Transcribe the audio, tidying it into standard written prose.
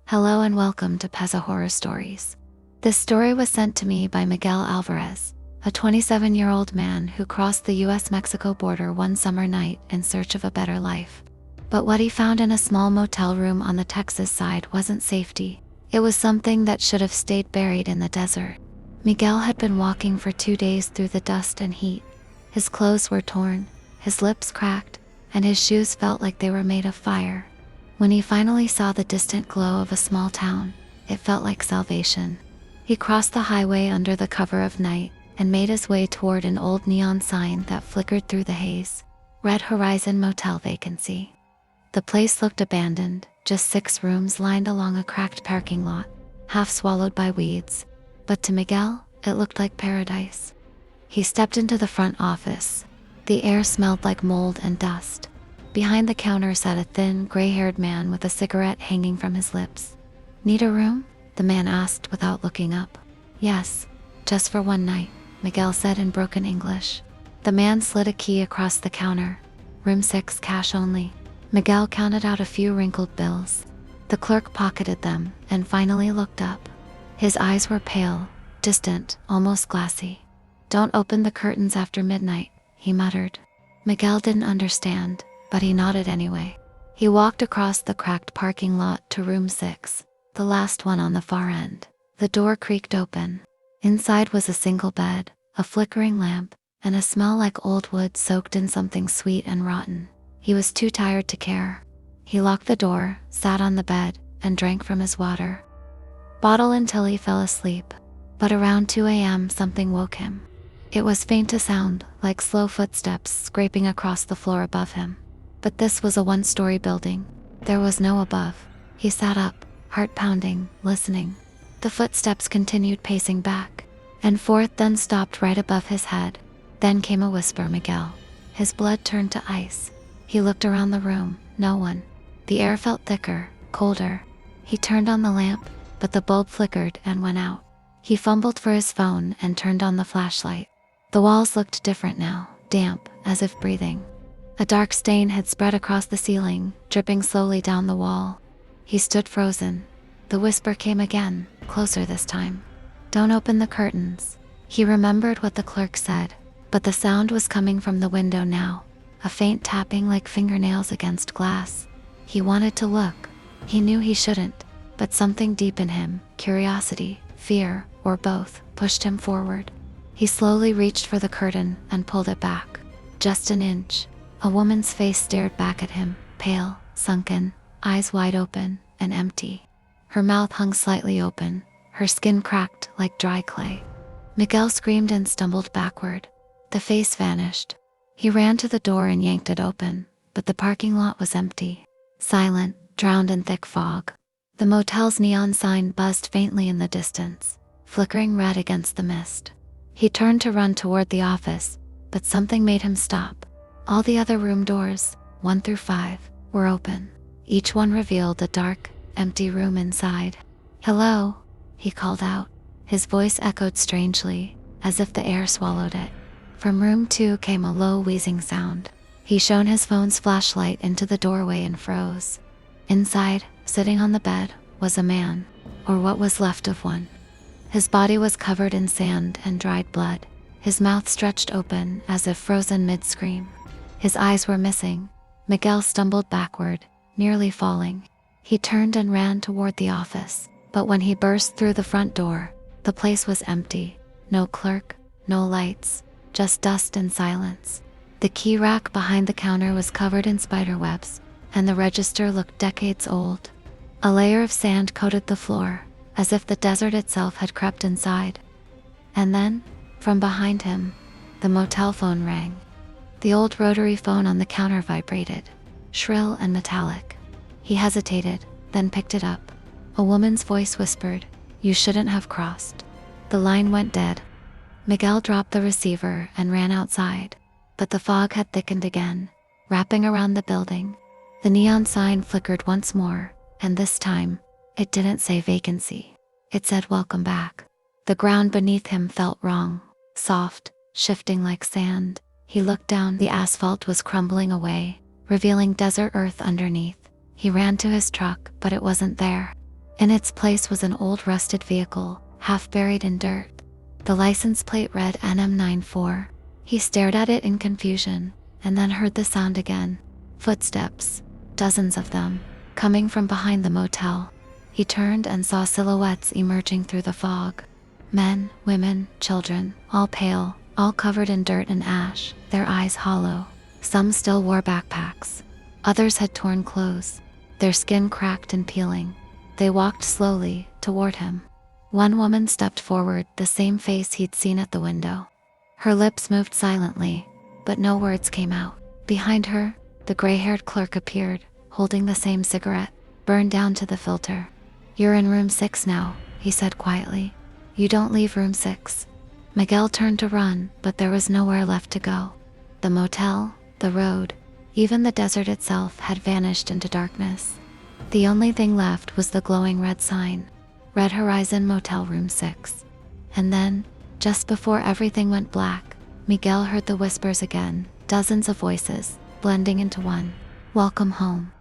Hello and welcome to Peza Horror Stories. This story was sent to me by Miguel Alvarez, a 27-year-old man who crossed the US-Mexico border one summer night in search of a better life. But what he found in a small motel room on the Texas side wasn't safety. It was something that should have stayed buried in the desert. Miguel had been walking for 2 days through the dust and heat. His clothes were torn, his lips cracked, and his shoes felt like they were made of fire. When he finally saw the distant glow of a small town, it felt like salvation. He crossed the highway under the cover of night and made his way toward an old neon sign that flickered through the haze. Read Horizon Motel vacancy. The place looked abandoned, just 6 rooms lined along a cracked parking lot, half swallowed by weeds. But to Miguel, it looked like paradise. He stepped into the front office. The air smelled like mold and dust. Behind the counter sat a thin, gray-haired man with a cigarette hanging from his lips. "Need a room?" the man asked without looking up. "Yes, just for one night," Miguel said in broken English. The man slid a key across the counter. "Room 6, cash only." Miguel counted out a few wrinkled bills. The clerk pocketed them and finally looked up. His eyes were pale, distant, almost glassy. "Don't open the curtains after midnight," he muttered. Miguel didn't understand, but he nodded anyway. He walked across the cracked parking lot to room 6, the last one on the far end. The door creaked open. Inside was a single bed, a flickering lamp, and a smell like old wood soaked in something sweet and rotten. He was too tired to care. He locked the door, sat on the bed, and drank from his water bottle until he fell asleep. But around 2 a.m. something woke him. It was faint a sound, like slow footsteps scraping across the floor above him. But this was a 1-story building. There was no above. He sat up, heart pounding, listening. The footsteps continued pacing back and forth, then stopped right above his head. Then came a whisper, "Miguel." His blood turned to ice. He looked around the room, no one. The air felt thicker, colder. He turned on the lamp, but the bulb flickered and went out. He fumbled for his phone and turned on the flashlight. The walls looked different now, damp, as if breathing. A dark stain had spread across the ceiling, dripping slowly down the wall. He stood frozen. The whisper came again, closer this time. "Don't open the curtains." He remembered what the clerk said, but the sound was coming from the window now, a faint tapping like fingernails against glass. He wanted to look. He knew he shouldn't, but something deep in him, curiosity, fear, or both, pushed him forward. He slowly reached for the curtain and pulled it back. Just an inch. A woman's face stared back at him, pale, sunken, eyes wide open and empty. Her mouth hung slightly open, her skin cracked like dry clay. Miguel screamed and stumbled backward. The face vanished. He ran to the door and yanked it open, but the parking lot was empty, silent, drowned in thick fog. The motel's neon sign buzzed faintly in the distance, flickering red against the mist. He turned to run toward the office, but something made him stop. All the other room doors, 1 through 5, were open. Each one revealed a dark, empty room inside. "Hello," he called out. His voice echoed strangely, as if the air swallowed it. From room 2 came a low wheezing sound. He shone his phone's flashlight into the doorway and froze. Inside, sitting on the bed, was a man, or what was left of one. His body was covered in sand and dried blood, his mouth stretched open as if frozen mid-scream. His eyes were missing. Miguel stumbled backward, nearly falling. He turned and ran toward the office, but when he burst through the front door, the place was empty. No clerk, no lights, just dust and silence. The key rack behind the counter was covered in spider webs, and the register looked decades old. A layer of sand coated the floor, as if the desert itself had crept inside. And then, from behind him, the motel phone rang. The old rotary phone on the counter vibrated, shrill and metallic. He hesitated, then picked it up. A woman's voice whispered, "You shouldn't have crossed." The line went dead. Miguel dropped the receiver and ran outside, but the fog had thickened again, wrapping around the building. The neon sign flickered once more, and this time, it didn't say vacancy. It said welcome back. The ground beneath him felt wrong, soft, shifting like sand. He looked down. The asphalt was crumbling away, revealing desert earth underneath. He ran to his truck, but it wasn't there. In its place was an old rusted vehicle, half buried in dirt. The license plate read NM94. He stared at it in confusion, and then heard the sound again. Footsteps, dozens of them, coming from behind the motel. He turned and saw silhouettes emerging through the fog. Men, women, children, all pale, all covered in dirt and ash, their eyes hollow. Some still wore backpacks. Others had torn clothes, their skin cracked and peeling. They walked slowly toward him. One woman stepped forward, the same face he'd seen at the window. Her lips moved silently, but no words came out. Behind her, the gray-haired clerk appeared, holding the same cigarette, burned down to the filter. "You're in room 6 now," he said quietly. "You don't leave room 6. Miguel turned to run, but there was nowhere left to go. The motel, the road, even the desert itself had vanished into darkness. The only thing left was the glowing red sign, Red Horizon Motel Room 6. And then, just before everything went black, Miguel heard the whispers again, dozens of voices, blending into one. "Welcome home."